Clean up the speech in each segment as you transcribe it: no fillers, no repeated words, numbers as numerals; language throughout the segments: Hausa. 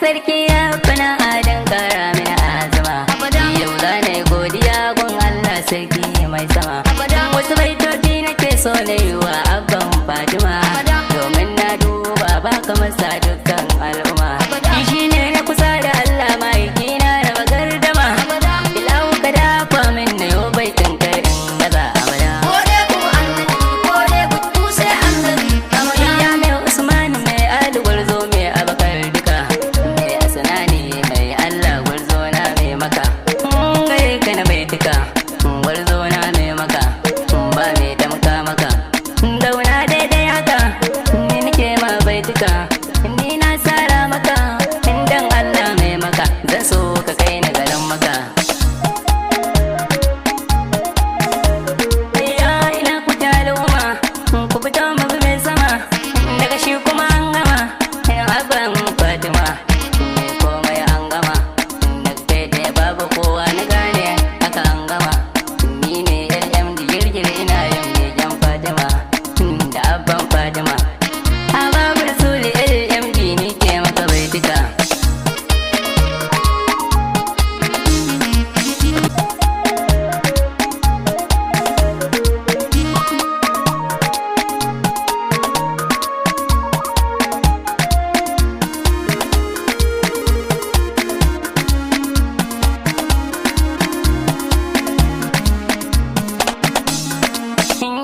sarki ya fana adan kara mini azama. Yau za na yi godiya gun Allah sarki mai sama. Wasu baitoci nake so na yi wa abban Fatima, domin na duba ba kamar sa dukkan al'umma. Shi ne na kusa da Allah mahaifina na magardama. Ilahu ka dafa min na yau baitin kai in gaza abada. Ya mai Usman mai Ali gwarzo mai abakar duka, mai asanani mai Allah gwarzo na mai maka. Gare ka na baituka, gwarzo na mai maka, ba mai damka maka. Dauna daidai haka, ni nake ma baituka, ni na tsara maka, indan Allah mai maka, zan so ka kai ni garin maka. Ina ku taluma, ku fito mu bi mai sama, daga shi kuma an gama, abban Fatima, komai an gama, daga kai da babu kowa na gane haka an gama. Ni ne LMD girgir ina yin begen Fatima, da abban Fatima. Ahababu rasuli LMD ni ke maka baituka.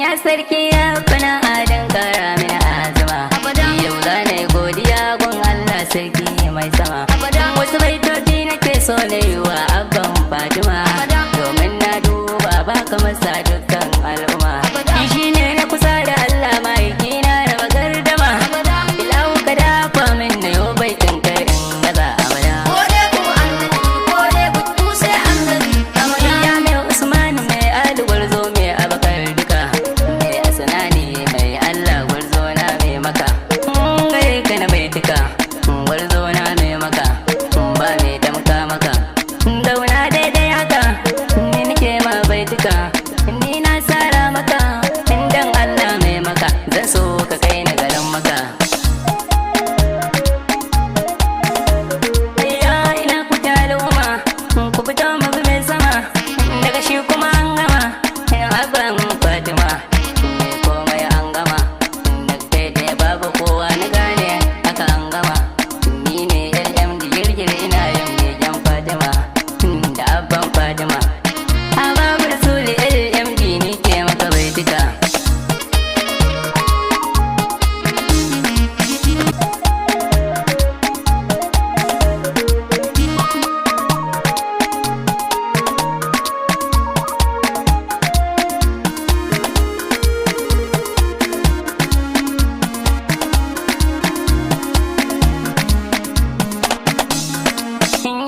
Ya sarki ya fana adan kara mini azama. Yau za na yi godiya gun Allah sarki mai sama. Wasu baitoci nake so na yi wa abban Fatima, domin na duba ba kamar sa dukkan al'umma. Shi ne na kusa da Allah mahaifina na magardama. Ilahu ka dafa min na yau baitin kai in gaza abada. Ya mai Usman mai Ali gwarzo mai abakar duka, mai asanani mai Allah gwarzo na mai maka. Gare ka na baituka, gwarzo na mai maka, ba mai damka maka. Dauna daidai haka, ni nake ma baituka, ni na tsara maka, indan Allah mai maka, zan so ka kai ni garin maka. Ina ku taluma, ku fito mu bi mai sama, daga shi kuma an gama, abban Fatima, komai an gama, daga kai da babu kowa na gane haka an gama. Ni ne LMD girgir ina yin begen Fatima, da abban Fatima. Ahababu rasuli LMD ni ke maka baituka.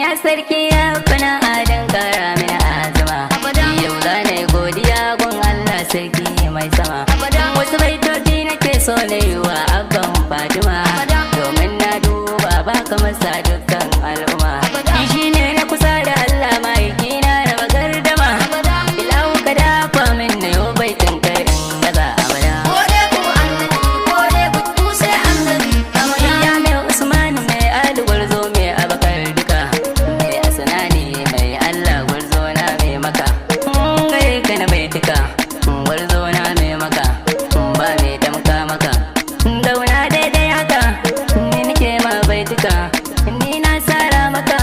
Ya sarki ya fana adan kara mini azama. Yau za na yi godiya gun Allah sarki mai sama. Wasu baitoci nake so na yi wa abban Fatima, domin na duba ba kamar sa dukkan al'umma. Shi ne na kusa da Allah mahaifina na magardama. Ilahu ka dafa min na yau baitin kai in gaza abada. Ya mai Usman mai Ali gwarzo mai abakar duka, mai asanani mai Allah gwarzo na mai maka. Gare ka na baituka, gwarzo na mai maka, ba mai damka maka. Dauna daidai haka, ni nake ma baituka, ni na tsara maka,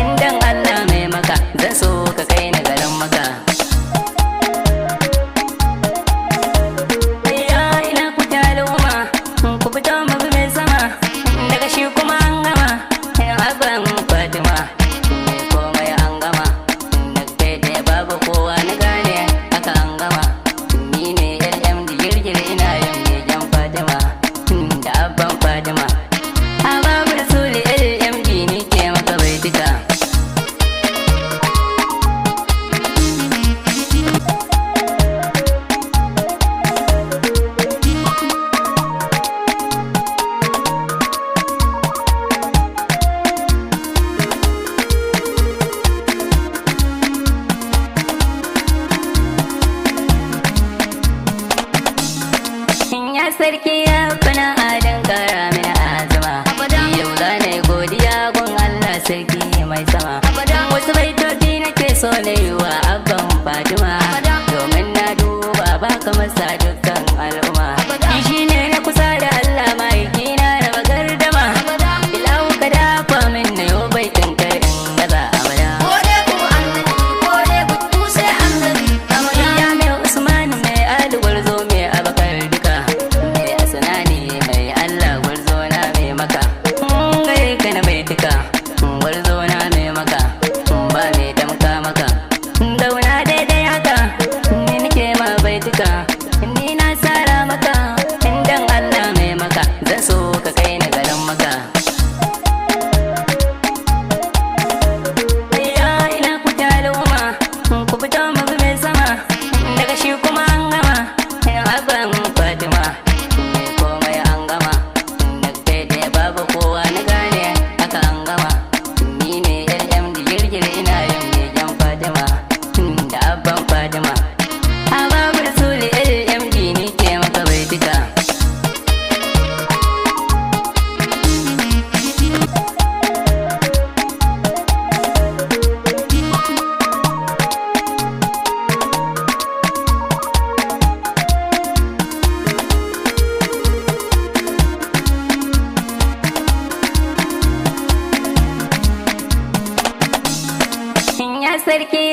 indan Allah mai maka, zan so ka kai ni garin maka. Ina ku taluma, ku fito mu bi mai sama, daga shi kuma an gama, abban Fatima, komai an gama, daga kai da babu kowa na gane haka an gama. Ni ne LMD girgir ina yin begen Fatima, da abban Fatima. Ahababu rasuli LMD ni ke maka baituka. Ya sarki ya fana adan kara mini azama. Yau za na yi godiya gun sarki